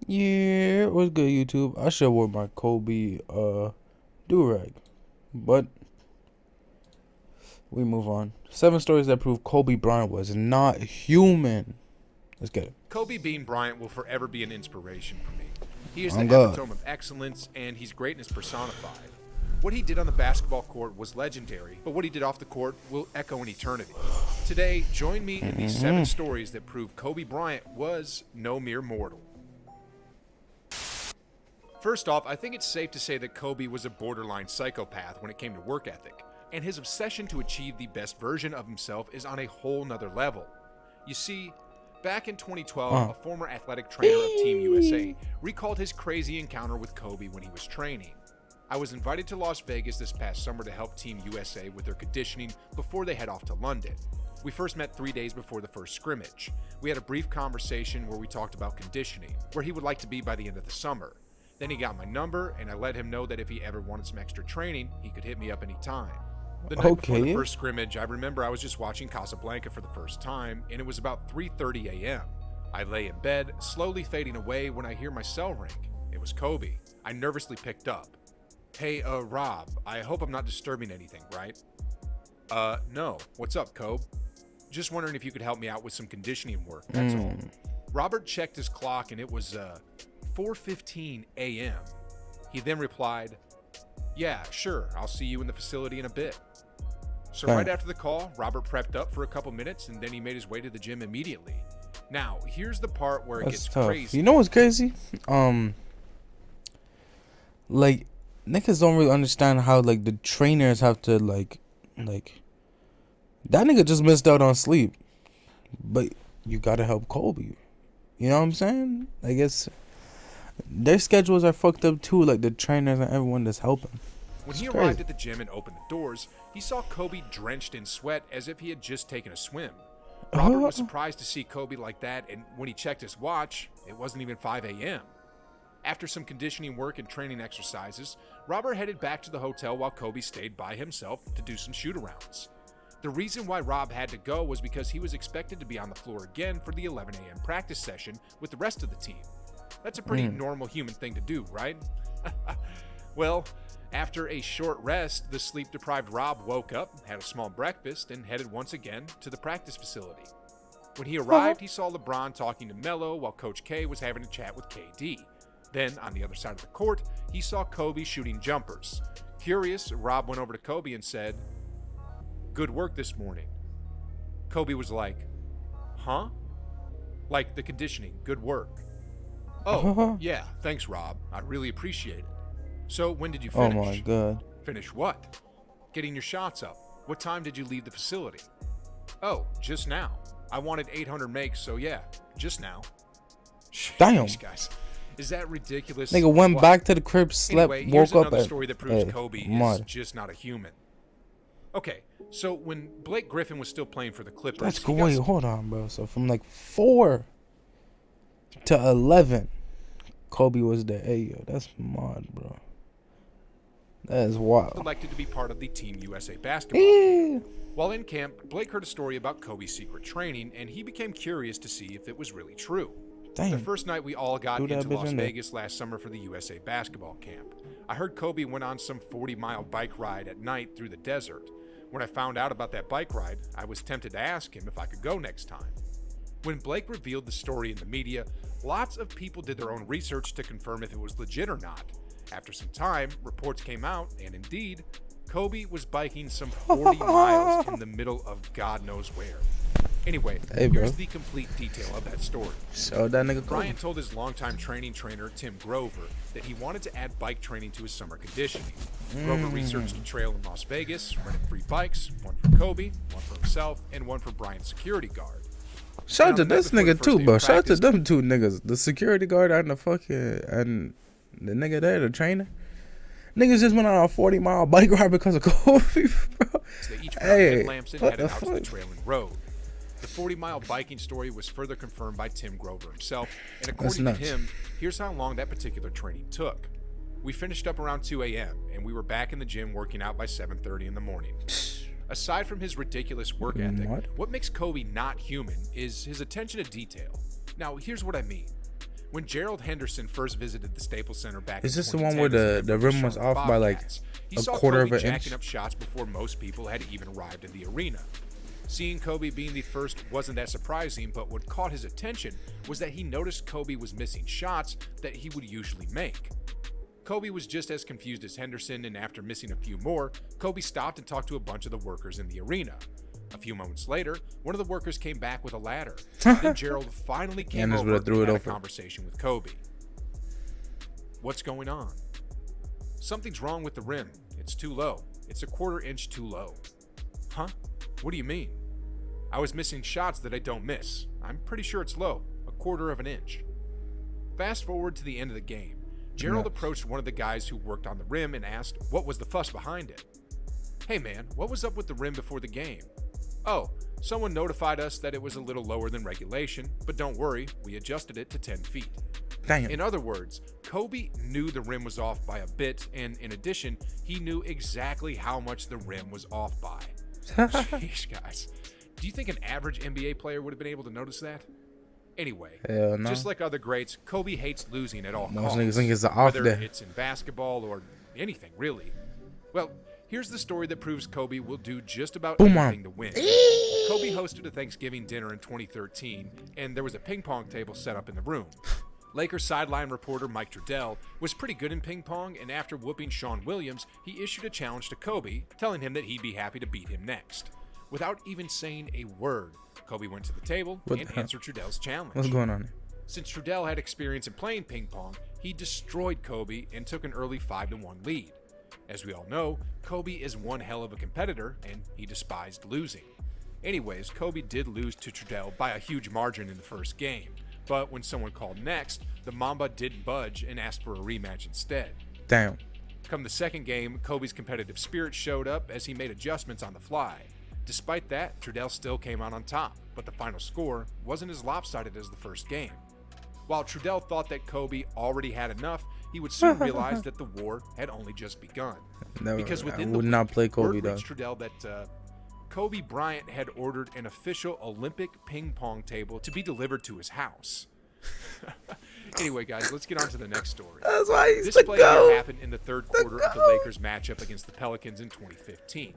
Yeah, it was good, YouTube. I should have worn my Kobe do-rag. But we move on. 7 stories that prove Kobe Bryant was not human. Let's get it. Kobe Bean Bryant will forever be an inspiration for me. He is the On God. epitome of excellence, and he's greatness personified. What he did on the basketball court was legendary, but what he did off the court will echo in eternity. Today, join me in these 7 stories that prove Kobe Bryant was no mere mortal. First off, I think it's safe to say that Kobe was a borderline psychopath when it came to work ethic, and his obsession to achieve the best version of himself is on a whole nother level. You see, back in 2012, a former athletic trainer of Team USA recalled his crazy encounter with Kobe when he was training. I was invited to Las Vegas this past summer to help Team USA with their conditioning before they head off to London. We first met 3 days before the first scrimmage. We had a brief conversation where we talked about conditioning, where he would like to be by the end of the summer. Then he got my number, and I let him know that if he ever wanted some extra training, he could hit me up anytime. The night before the first scrimmage, I remember I was just watching Casablanca for the first time, and it was about 3:30 a.m. I lay in bed, slowly fading away when I hear my cell ring. It was Kobe. I nervously picked up. Hey, Rob, I hope I'm not disturbing anything, right? No. What's up, Kobe? Just wondering if you could help me out with some conditioning work, that's all. Robert checked his clock, and it was, 4:15 a.m. He then replied, yeah, sure, I'll see you in the facility in a bit. So right after the call, Robert prepped up for a couple minutes, and then he made his way to the gym immediately. Now, here's the part where it gets crazy. You know what's crazy? Like, niggas don't really understand how, like, the trainers have to, like, that nigga just missed out on sleep. But you gotta help Kobe. You know what I'm saying? I guess their schedules are fucked up too, like the trainers and everyone that's helping. When he arrived at the gym and opened the doors, he saw Kobe drenched in sweat as if he had just taken a swim. Robert was surprised to see Kobe like that, and when he checked his watch, it wasn't even 5 a.m. After some conditioning work and training exercises, Robert headed back to the hotel while Kobe stayed by himself to do some shoot-arounds. The reason why Rob had to go was because he was expected to be on the floor again for the 11 a.m. practice session with the rest of the team. That's a pretty normal human thing to do, right? Well, after a short rest, the sleep-deprived Rob woke up, had a small breakfast, and headed once again to the practice facility. When he arrived, he saw LeBron talking to Melo while Coach K was having a chat with KD. Then, on the other side of the court, he saw Kobe shooting jumpers. Curious, Rob went over to Kobe and said, "Good work this morning." Kobe was like, "Huh?" Like the conditioning, good work. "Oh, yeah, thanks, Rob. I really appreciate it. So, when did you finish?" Oh my God. "Finish what?" "Getting your shots up. What time did you leave the facility?" "Oh, just now. I wanted 800 makes, so yeah, just now." Damn. Jeez, guys. Is that ridiculous? Nigga went back to the crib, slept, Anyway, here's woke up another at story that proves Kobe is just not a human. Okay, so when Blake Griffin was still playing for the Clippers... That's cool. Wait, hold on, bro. So from like 4 to 11, Kobe was there. Hey, yo, that's mad, bro. That is wild. ...elected to be part of the Team USA basketball team. While in camp, Blake heard a story about Kobe's secret training, and he became curious to see if it was really true. Damn. The first night we all got into Las Vegas last summer for the USA basketball camp. I heard Kobe went on some 40-mile bike ride at night through the desert. When I found out about that bike ride, I was tempted to ask him if I could go next time. When Blake revealed the story in the media, lots of people did their own research to confirm if it was legit or not. After some time, reports came out, and indeed, Kobe was biking some 40 miles in the middle of God knows where. Anyway, here's the complete detail of that story. So that nigga Bryant told his longtime training trainer, Tim Grover, that he wanted to add bike training to his summer conditioning. Grover researched a trail in Las Vegas, rented 3 bikes, one for Kobe, one for himself, and one for Bryant's security guard. Shout out to this nigga too, bro. Shout out to them 2 niggas. The security guard and the nigga there, the trainer. Niggas just went on a 40-mile bike ride because of Kobe, bro. They each found headlamps and headed out to the trailing road. The 40-mile biking story was further confirmed by Tim Grover himself, and according to him, here's how long that particular training took. We finished up around 2 a.m., and we were back in the gym working out by 7:30 in the morning. Aside from his ridiculous work ethic, what makes Kobe not human is his attention to detail. Now, here's what I mean. When Gerald Henderson first visited the Staples Center back Is in this the one 2010 where as the rim was Charlotte off by like Bobcats, he a saw quarter Kobe of an jacking inch? up shots before most people had even arrived in the arena. Seeing Kobe being the first wasn't that surprising, but what caught his attention was that he noticed Kobe was missing shots that he would usually make. Kobe was just as confused as Henderson, and after missing a few more, Kobe stopped and talked to a bunch of the workers in the arena. A few moments later, one of the workers came back with a ladder. Then Gerald finally came over and had a conversation with Kobe. What's going on? Something's wrong with the rim. It's too low. It's a quarter inch too low. Huh? What do you mean? I was missing shots that I don't miss. I'm pretty sure it's low, a quarter of an inch. Fast forward to the end of the game. Gerald approached one of the guys who worked on the rim and asked what was the fuss behind it. Hey man, what was up with the rim before the game? Oh, someone notified us that it was a little lower than regulation, but don't worry, we adjusted it to 10 feet. Damn. In other words, Kobe knew the rim was off by a bit, and in addition, he knew exactly how much the rim was off by. Jeez, guys. Do you think an average NBA player would have been able to notice that? Anyway, Hell no. just like other greats, Kobe hates losing at all Most costs, niggas think it's an off whether day. it's in basketball or anything, really. Well, here's the story that proves Kobe will do just about anything to win. Kobe hosted a Thanksgiving dinner in 2013, and there was a ping pong table set up in the room. Lakers sideline reporter Mike Trudell was pretty good in ping pong, and after whooping Sean Williams, he issued a challenge to Kobe, telling him that he'd be happy to beat him next. Without even saying a word, Kobe went to the table and answered Trudell's challenge. What's going on here? Since Trudell had experience in playing ping pong, he destroyed Kobe and took an early 5-1 lead. As we all know, Kobe is one hell of a competitor, and he despised losing. Anyways, Kobe did lose to Trudell by a huge margin in the first game, but when someone called next, the Mamba didn't budge and asked for a rematch instead. Damn. Come the second game, Kobe's competitive spirit showed up as he made adjustments on the fly. Despite that, Trudell still came out on top, but the final score wasn't as lopsided as the first game. While Trudell thought that Kobe already had enough, he would soon realize that the war had only just begun. Because within the week, word reached Trudell that Kobe Bryant had ordered an official Olympic ping pong table to be delivered to his house. Anyway, guys, let's get on to the next story. That's why he's this play here happened in the third quarter of the Lakers matchup against the Pelicans in 2015.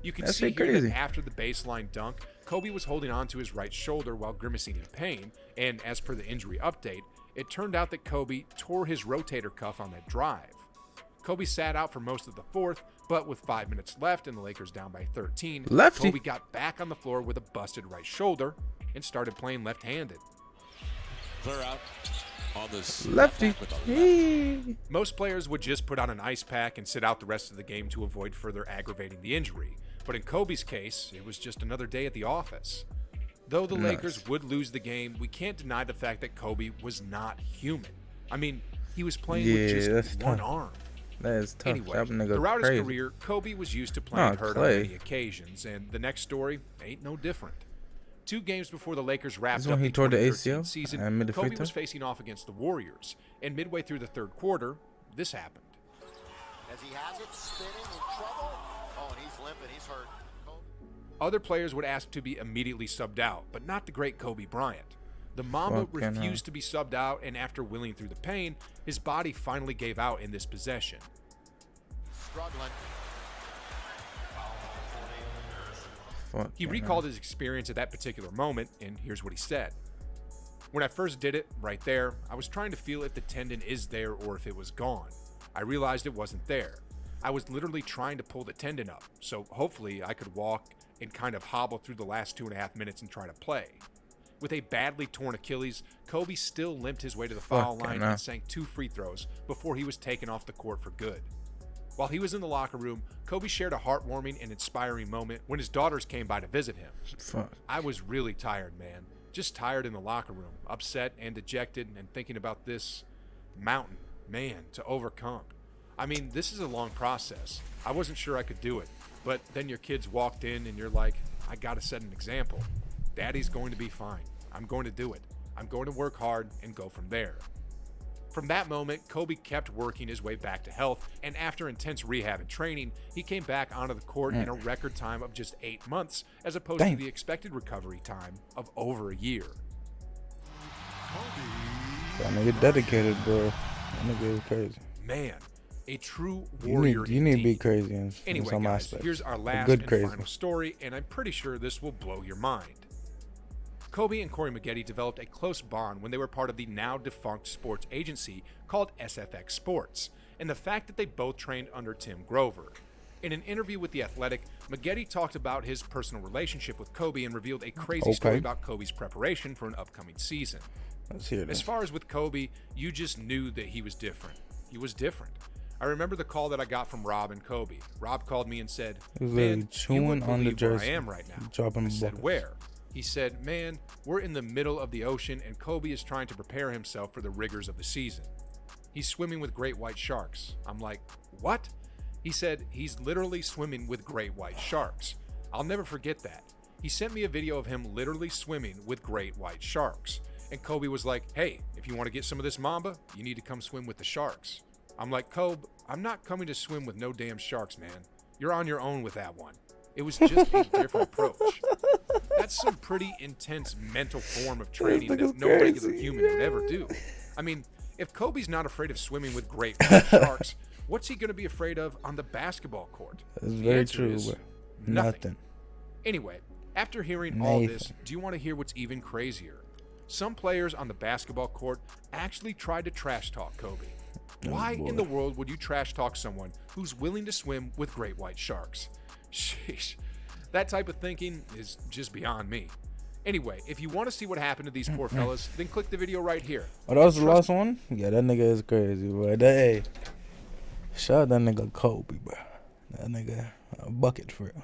You can see here that after the baseline dunk, Kobe was holding on to his right shoulder while grimacing in pain, and as per the injury update, it turned out that Kobe tore his rotator cuff on that drive. Kobe sat out for most of the fourth, but with 5 minutes left and the Lakers down by 13, Kobe got back on the floor with a busted right shoulder and started playing left-handed. Clear out on this lefty. Most players would just put on an ice pack and sit out the rest of the game to avoid further aggravating the injury. But in Kobe's case, it was just another day at the office. Though the Lakers would lose the game, we can't deny the fact that Kobe was not human. I mean, he was playing with just one arm. That is tough. Anyway, throughout his career, Kobe was used to playing hurt on many occasions, and the next story ain't no different. 2 games before the Lakers wrapped up the 2013 season, Kobe was facing off against the Warriors, and midway through the third quarter, this happened. As he has it, spinning in trouble. Oh, and he's limping. He's hurt. Other players would ask to be immediately subbed out, but not the great Kobe Bryant. The Mamba refused to be subbed out, and after willing through the pain, his body finally gave out in this possession. Struggling. He recalled his experience at that particular moment, and here's what he said. When I first did it, right there, I was trying to feel if the tendon is there or if it was gone. I realized it wasn't there. I was literally trying to pull the tendon up, so hopefully I could walk and kind of hobble through the last 2.5 minutes and try to play. With a badly torn Achilles, Kobe still limped his way to the foul line and sank 2 free throws before he was taken off the court for good. While he was in the locker room, Kobe shared a heartwarming and inspiring moment when his daughters came by to visit him. I was really tired, man. Just tired in the locker room, upset and dejected and thinking about this mountain, man, to overcome. I mean, this is a long process. I wasn't sure I could do it, but then your kids walked in and you're like, I gotta set an example. Daddy's going to be fine. I'm going to do it. I'm going to work hard and go from there. From that moment, Kobe kept working his way back to health, and after intense rehab and training, he came back onto the court in a record time of just 8 months, as opposed to the expected recovery time of over a year. Kobe That nigga dedicated, bro. That nigga is crazy. Man, a true You warrior need to be indeed. crazy in Anyway, some guys, aspects. here's our A last good and crazy. final story, and I'm pretty sure this will blow your mind. Kobe and Corey Maggette developed a close bond when they were part of the now-defunct sports agency called SFX Sports, and the fact that they both trained under Tim Grover. In an interview with The Athletic, Maggette talked about his personal relationship with Kobe and revealed a crazy story about Kobe's preparation for an upcoming season. Let's hear As this. far as with Kobe, you just knew that he was different. He was different. I remember the call that I got from Rob and Kobe. Rob called me and said, He was literally "Man, you chewing wouldn't on the believe where I jersey, am right now." dropping I said, buckets. "Where?" He said, "Man, we're in the middle of the ocean and Kobe is trying to prepare himself for the rigors of the season. He's swimming with great white sharks." I'm like, "What?" He said, "He's literally swimming with great white sharks." I'll never forget that. He sent me a video of him literally swimming with great white sharks. And Kobe was like, "Hey, if you want to get some of this mamba, you need to come swim with the sharks." I'm like, "Kobe, I'm not coming to swim with no damn sharks, man. You're on your own with that one." It was just a different approach. That's some pretty intense mental form of training that no regular human would ever do. I mean, if Kobe's not afraid of swimming with great white sharks, what's he going to be afraid of on the basketball court? That's The very answer true, is bro. nothing. Nothing. Anyway, after hearing all this, Nathan. do you want to hear what's even crazier? Some players on the basketball court actually tried to trash talk Kobe. Why in the world would you trash talk someone who's willing to swim with great white sharks? Sheesh. That type of thinking is just beyond me. Anyway, if you want to see what happened to these poor fellas, then click the video right here. Oh, that was the last one? Yeah, that nigga is crazy, bro. Hey, shout out that nigga Kobe, bro. That nigga a bucket for real.